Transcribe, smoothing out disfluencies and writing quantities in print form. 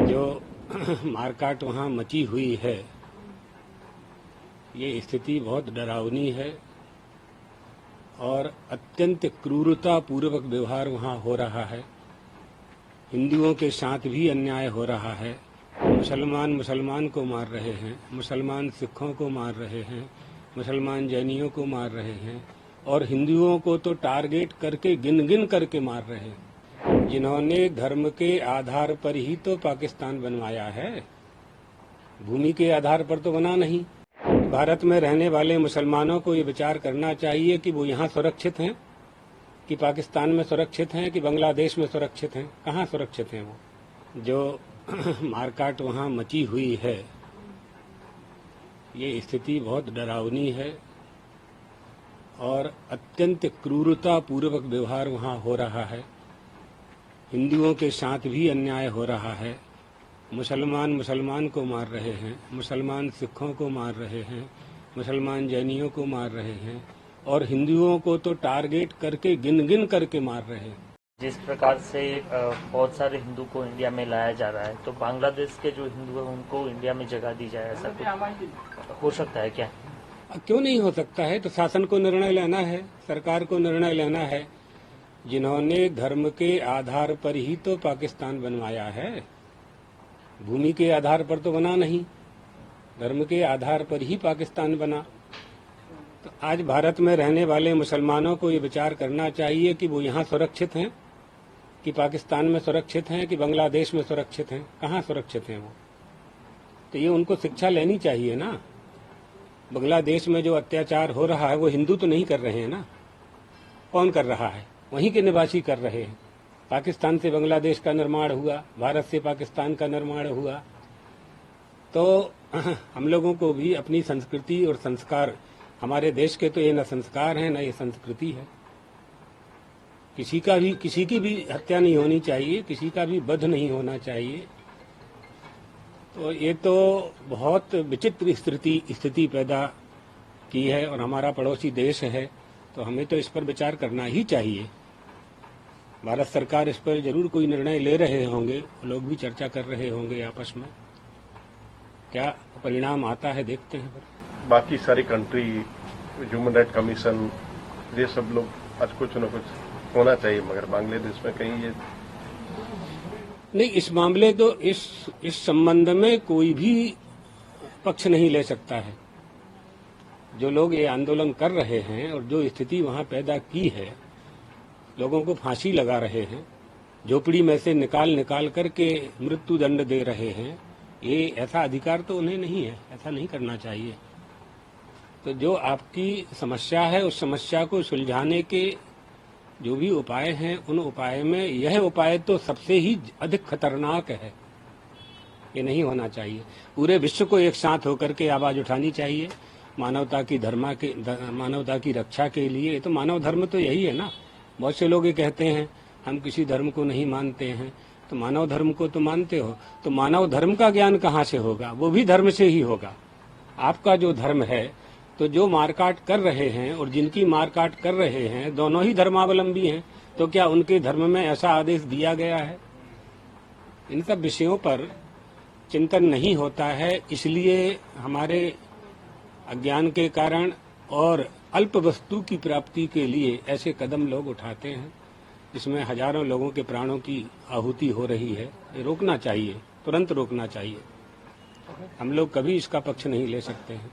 जो मारकाट वहाँ मची हुई है, ये स्थिति बहुत डरावनी है और अत्यंत क्रूरता पूर्वक व्यवहार वहाँ हो रहा है। हिंदुओं के साथ भी अन्याय हो रहा है। मुसलमान को मार रहे हैं, मुसलमान सिखों को मार रहे हैं, मुसलमान जैनियों को मार रहे हैं और हिंदुओं को तो टारगेट करके गिन गिन करके मार रहे हैं। जिन्होंने धर्म के आधार पर ही तो पाकिस्तान बनवाया है, भूमि के आधार पर तो बना नहीं। भारत में रहने वाले मुसलमानों को ये विचार करना चाहिए कि वो यहाँ सुरक्षित हैं, कि पाकिस्तान में सुरक्षित हैं, कि बांग्लादेश में सुरक्षित हैं। कहाँ सुरक्षित हैं वो? जो मारकाट वहाँ मची हुई है, ये स्थिति बहुत डरावनी है और अत्यंत क्रूरता पूर्वक व्यवहार वहाँ हो रहा है। हिंदुओं के साथ भी अन्याय हो रहा है। मुसलमान को मार रहे हैं, मुसलमान सिखों को मार रहे हैं, मुसलमान जैनियों को मार रहे हैं और हिंदुओं को तो टारगेट करके गिन गिन करके मार रहे हैं। जिस प्रकार से बहुत सारे हिंदू को इंडिया में लाया जा रहा है, तो बांग्लादेश के जो हिंदू हैं उनको इंडिया में जगह दी जाए, ऐसा कुछ हो सकता है क्या? क्यों नहीं हो सकता है? तो शासन को निर्णय लेना है, सरकार को निर्णय लेना है। जिन्होंने धर्म के आधार पर ही तो पाकिस्तान बनवाया है, भूमि के आधार पर तो बना नहीं। धर्म के आधार पर ही पाकिस्तान बना। तो आज भारत में रहने वाले मुसलमानों को ये विचार करना चाहिए कि वो यहाँ सुरक्षित हैं, कि पाकिस्तान में सुरक्षित हैं, कि बांग्लादेश में सुरक्षित हैं। कहाँ सुरक्षित हैं वो? तो ये उनको शिक्षा लेनी चाहिए ना। बांग्लादेश में जो अत्याचार हो रहा है वो हिंदू तो नहीं कर रहे हैं ना। कौन कर रहा है? वहीं के निवासी कर रहे हैं। पाकिस्तान से बांग्लादेश का निर्माण हुआ, भारत से पाकिस्तान का निर्माण हुआ। तो हम लोगों को भी अपनी संस्कृति और संस्कार, हमारे देश के तो ये न संस्कार है न ये संस्कृति है। किसी की भी हत्या नहीं होनी चाहिए, किसी का भी वध नहीं होना चाहिए। तो ये तो बहुत विचित्र स्थिति पैदा की है और हमारा पड़ोसी देश है, तो हमें तो इस पर विचार करना ही चाहिए। भारत सरकार इस पर जरूर कोई निर्णय ले रहे होंगे, लोग भी चर्चा कर रहे होंगे आपस में। क्या परिणाम आता है देखते हैं। बाकी सारी कंट्री, ह्यूमन राइट कमीशन, ये सब लोग आज कुछ न कुछ होना चाहिए, मगर बांग्लादेश में कहीं ये नहीं। इस मामले तो इस संबंध में कोई भी पक्ष नहीं ले सकता है। जो लोग ये आंदोलन कर रहे हैं और जो स्थिति वहां पैदा की है, लोगों को फांसी लगा रहे हैं, झोपड़ी में से निकाल करके मृत्यु दंड दे रहे हैं, ये ऐसा अधिकार तो उन्हें नहीं है। ऐसा नहीं करना चाहिए। तो जो आपकी समस्या है, उस समस्या को सुलझाने के जो भी उपाय हैं, उन उपाय में यह उपाय तो सबसे ही अधिक खतरनाक है। ये नहीं होना चाहिए। पूरे विश्व को एक साथ होकर के आवाज उठानी चाहिए मानवता की रक्षा के लिए। तो मानव धर्म तो यही है ना। बहुत से लोग ये कहते हैं हम किसी धर्म को नहीं मानते हैं, तो मानव धर्म को तो मानते हो। तो मानव धर्म का ज्ञान कहाँ से होगा? वो भी धर्म से ही होगा। आपका जो धर्म है, तो जो मारकाट कर रहे हैं और जिनकी मारकाट कर रहे हैं, दोनों ही धर्मावलंबी हैं। तो क्या उनके धर्म में ऐसा आदेश दिया गया है? इन सब विषयों पर चिंतन नहीं होता है। इसलिए हमारे अज्ञान के कारण और अल्प वस्तु की प्राप्ति के लिए ऐसे कदम लोग उठाते हैं, जिसमें हजारों लोगों के प्राणों की आहुति हो रही है। ये रोकना चाहिए, तुरंत रोकना चाहिए। हम लोग कभी इसका पक्ष नहीं ले सकते हैं।